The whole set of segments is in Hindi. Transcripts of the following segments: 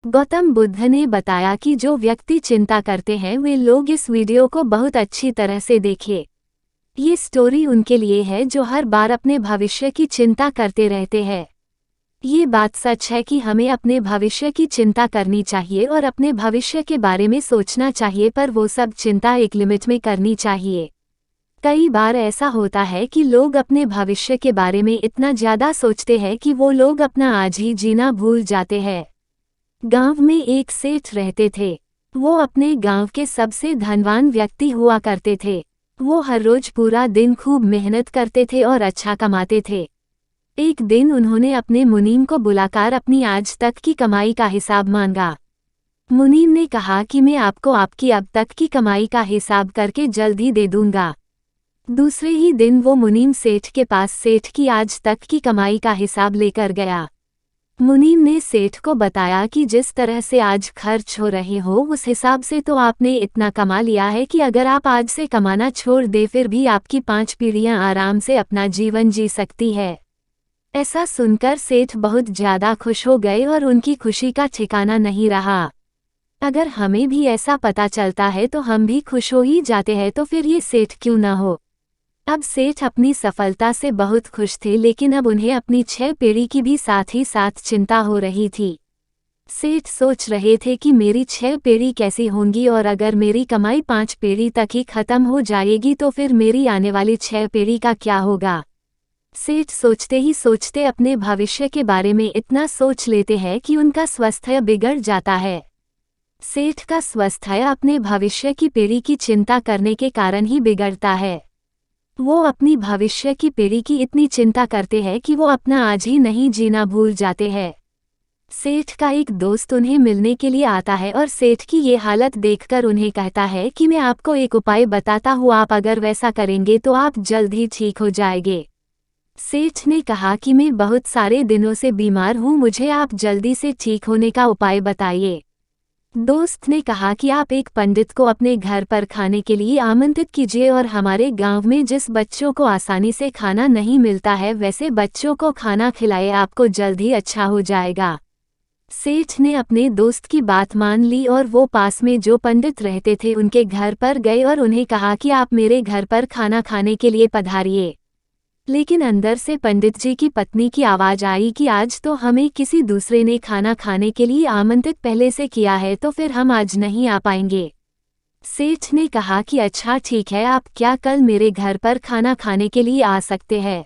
गौतम बुद्ध ने बताया कि जो व्यक्ति चिंता करते हैं वे लोग इस वीडियो को बहुत अच्छी तरह से देखें। ये स्टोरी उनके लिए है जो हर बार अपने भविष्य की चिंता करते रहते हैं। ये बात सच है कि हमें अपने भविष्य की चिंता करनी चाहिए और अपने भविष्य के बारे में सोचना चाहिए, पर वो सब चिंता एक लिमिट में करनी चाहिए। कई बार ऐसा होता है कि लोग अपने भविष्य के बारे में इतना ज़्यादा सोचते हैं कि वो लोग अपना आज ही जीना भूल जाते हैं। गांव में एक सेठ रहते थे। वो अपने गांव के सबसे धनवान व्यक्ति हुआ करते थे। वो हर रोज पूरा दिन खूब मेहनत करते थे और अच्छा कमाते थे। एक दिन उन्होंने अपने मुनीम को बुलाकर अपनी आज तक की कमाई का हिसाब मांगा। मुनीम ने कहा कि मैं आपको आपकी अब तक की कमाई का हिसाब करके जल्द ही दे दूंगा। दूसरे ही दिन वो मुनीम सेठ के पास सेठ की आज तक की कमाई का हिसाब लेकर गया। मुनीम ने सेठ को बताया कि जिस तरह से आज खर्च हो रहे हो उस हिसाब से तो आपने इतना कमा लिया है कि अगर आप आज से कमाना छोड़ दे फिर भी आपकी 5 पीढ़ियां आराम से अपना जीवन जी सकती है। ऐसा सुनकर सेठ बहुत ज़्यादा खुश हो गए और उनकी खुशी का ठिकाना नहीं रहा। अगर हमें भी ऐसा पता चलता है तो हम भी खुश हो ही जाते हैं, तो फिर ये सेठ क्यों न हो। अब सेठ अपनी सफलता से बहुत खुश थे, लेकिन अब उन्हें अपनी 6 पीढ़ी की भी साथ ही साथ चिंता हो रही थी। सेठ सोच रहे थे कि मेरी 6 पीढ़ी कैसी होंगी और अगर मेरी कमाई 5 पीढ़ी तक ही खत्म हो जाएगी तो फिर मेरी आने वाली 6 पीढ़ी का क्या होगा। सेठ सोचते ही सोचते अपने भविष्य के बारे में इतना सोच लेते हैं कि उनका स्वास्थ्य बिगड़ जाता है। सेठ का स्वास्थ्य अपने भविष्य की पीढ़ी की चिंता करने के कारण ही बिगड़ता है। वो अपनी भविष्य की पीढ़ी की इतनी चिंता करते हैं कि वो अपना आज ही नहीं जीना भूल जाते हैं। सेठ का एक दोस्त उन्हें मिलने के लिए आता है और सेठ की ये हालत देखकर उन्हें कहता है कि मैं आपको एक उपाय बताता हूँ, आप अगर वैसा करेंगे तो आप जल्द ही ठीक हो जाएंगे। सेठ ने कहा कि मैं बहुत सारे दिनों से बीमार हूँ, मुझे आप जल्दी से ठीक होने का उपाय बताइए। दोस्त ने कहा कि आप एक पंडित को अपने घर पर खाने के लिए आमंत्रित कीजिए और हमारे गांव में जिस बच्चों को आसानी से खाना नहीं मिलता है वैसे बच्चों को खाना खिलाए, आपको जल्द ही अच्छा हो जाएगा। सेठ ने अपने दोस्त की बात मान ली और वो पास में जो पंडित रहते थे उनके घर पर गए और उन्हें कहा कि आप मेरे घर पर खाना खाने के लिए पधारिए। लेकिन अंदर से पंडित जी की पत्नी की आवाज़ आई कि आज तो हमें किसी दूसरे ने खाना खाने के लिए आमंत्रित पहले से किया है, तो फिर हम आज नहीं आ पाएंगे। सेठ ने कहा कि अच्छा ठीक है, आप क्या कल मेरे घर पर खाना खाने के लिए आ सकते हैं।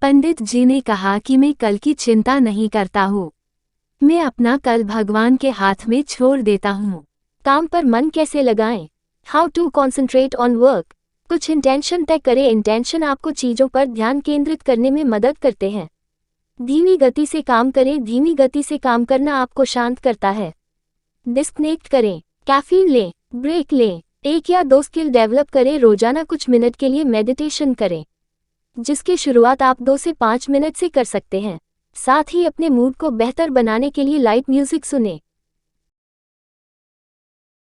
पंडित जी ने कहा कि मैं कल की चिंता नहीं करता हूँ, मैं अपना कल भगवान के हाथ में छोड़ देता हूँ। काम पर मन कैसे लगाएं? How to concentrate on work. कुछ इंटेंशन तय करें। इंटेंशन आपको चीज़ों पर ध्यान केंद्रित करने में मदद करते हैं। धीमी गति से काम करें। धीमी गति से काम करना आपको शांत करता है। डिस्कनेक्ट करें। कैफीन लें, ब्रेक लें। 1 या 2 स्किल डेवलप करें। रोजाना कुछ मिनट के लिए मेडिटेशन करें, जिसकी शुरुआत आप 2 से 5 मिनट से कर सकते हैं। साथ ही अपने मूड को बेहतर बनाने के लिए लाइट म्यूजिक सुनें।